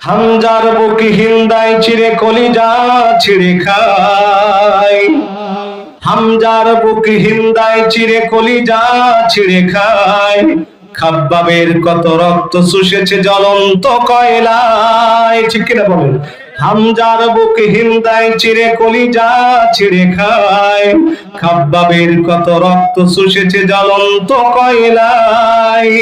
হামজার বুক হিন্দায় চিরে কলিজা ছিঁড়ে খায়, হামজার বুক হিন্দায় চিরে কলিজা ছিঁড়ে খায়। খাব্বাবের কত রক্ত শুষেছে জ্বলন্ত কয়লায়, ঠিক কিনা বলেন? হামজার বুক হিন্দায় চিরে কলিজা ছিঁড়ে খায়, খাব্বাবের কত রক্ত শুষেছে জ্বলন্ত কয়লায়।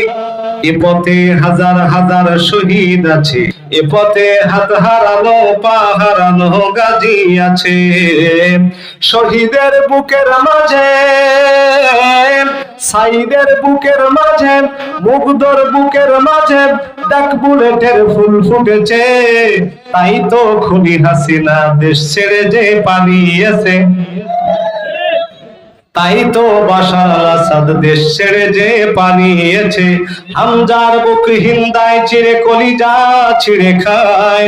এ পথে হাজার হাজার শহীদ আছে, এ পথে হাত হারানো পা হারানো গাজী আছে। শহীদের বুকের মাঝে, সাইদের বুকের মাঝে, মুগ্ধর বুকের মাঝে ডাক বুলেটের ফুল ফুটেছে। তাই তো খুনি হাসিনা দেশ ছেড়ে যে পালিয়েছে, তাই তো বাশার আল আসাদ দেশ ছেড়ে যে পালিয়েছে। হামজার বুক হিন্দায় চিরে কলিজা ছিঁড়ে খায়,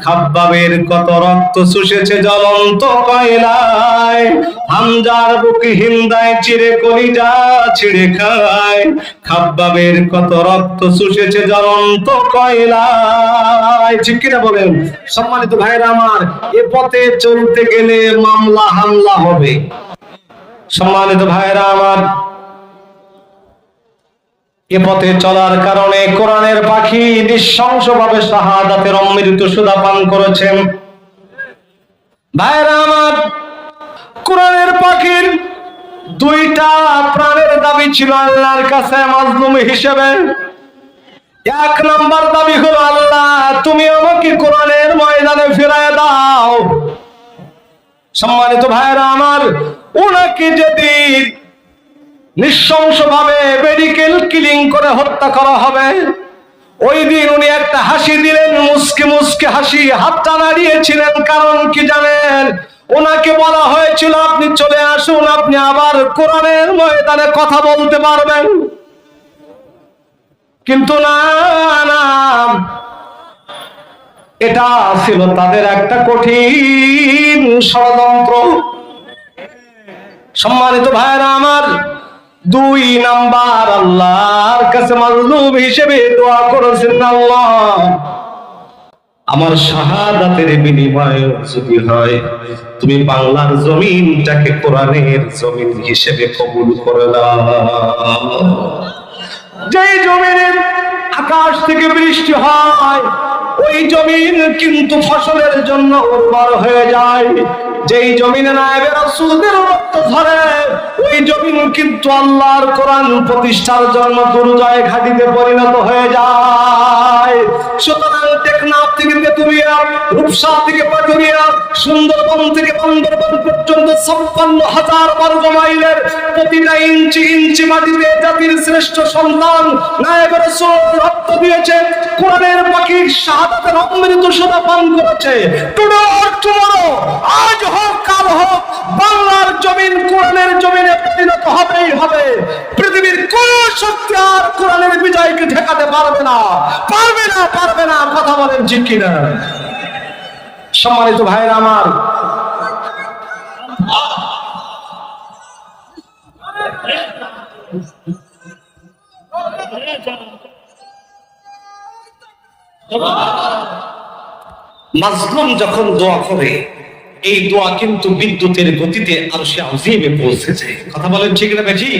খাব্বাবের কত রক্ত শুষেছে জ্বলন্ত কয়লায়। হামজার বুক হিন্দায় চিরে কলিজা ছিঁড়ে খায়, খাব্বাবের কত রক্ত শুষেছে জ্বলন্ত কয়লায়, ঠিক কিনা বলেন? সম্মানিত ভাইরা আমার, এ পথে চলতে গেলে মামলা হামলা হবে। সম্মানিত ভাইরা আমার, এ পথে চলার কারণে কোরআনের পাখি নৃশংসভাবে শাহাদাতের অমৃত সুধা পান করেছেন। ভাইরা আমার, কোরআনের পাখির দুইটা প্রাণের দাবি ছিল আল্লাহর কাছে মাজলুম হিসেবে। এক নাম্বার দাবি হলো, আল্লাহ তুমি আমাকে কোরআনের ময়দানে ফিরায় দাও। সম্মানিত ভাইরা আমার, ওনাকে যেদিন নৃশংসভাবে মেডিকেল কিলিং করে হত্যা করা হবে, ওই দিন উনি একটা হাসি দিলেন, মুস্কি মুস্কি হাসি, হাতটা নাড়িয়েছিলেন। কারণ কি জানেন? ওনাকে বলা হয়েছিল আপনি চলে আসুন, আপনি আবার কোরআনের ময়দানে কথা বলতে পারবেন। কিন্তু না না, এটা ছিল তাদের একটা কঠিন ষড়যন্ত্র। সম্মানিত ভাইরা আমার, দুই নাম্বার আল্লাহর কাছে মাজলুম হিসেবে দোয়া করেছেন, আল্লাহ আমার শাহাদাতের বিনিময় যদি হয়, তুমি বাংলার জমিনটাকে কোরআনের জমিন হিসেবে কবুল করে নাও। যেই জমিনে আকাশ থেকে বৃষ্টি হয়, ওই জমিন কিন্তু ফসলের জন্য উর্বর হয়ে যায়। যেই জমিনে নায়েবে রাসূলদের রক্ত ঝরে, ওই জমিন কিন্তু আল্লাহর কোরআন প্রতিষ্ঠার জন্য দুর্জয় ঘাটিতে পরিণত হয়ে যায়। সুতরাং টেকনাফ থেকে তেতুলিয়া, রূপসা থেকে পাটুরিয়া, সুন্দরবন থেকে বান্দরবান পর্যন্ত ৫৬,০০০ বর্গ মাইলের প্রতিটা ইঞ্চি ইঞ্চি মাটিতে জাতির শ্রেষ্ঠ সন্তান নায়েবে রাসূল রক্ত দিয়েছে, কোরআনের পাখির শাহাদাতের অমৃত সুধা পান করেছে। টুডে অর টুমরো, আজ হোক কাল হোক, বাংলার জমিন কোরআনের জমিনে পরিণত হবেই হবে। পৃথিবীর কোন শক্তি আর কোরআনের বিজয়কে ঠেকাতে পারবে না, পারবে না, পারবে না। কথা বলেন ঠিক কিনা? সম্মানিত ভাইরা আমার, মাজলুম যখন দোয়া করে, এই দোয়া কিন্তু বিদ্যুতের গতিতে আরশে আজিমে পৌঁছেছে। কথা বলেন ঠিক না বেঠি?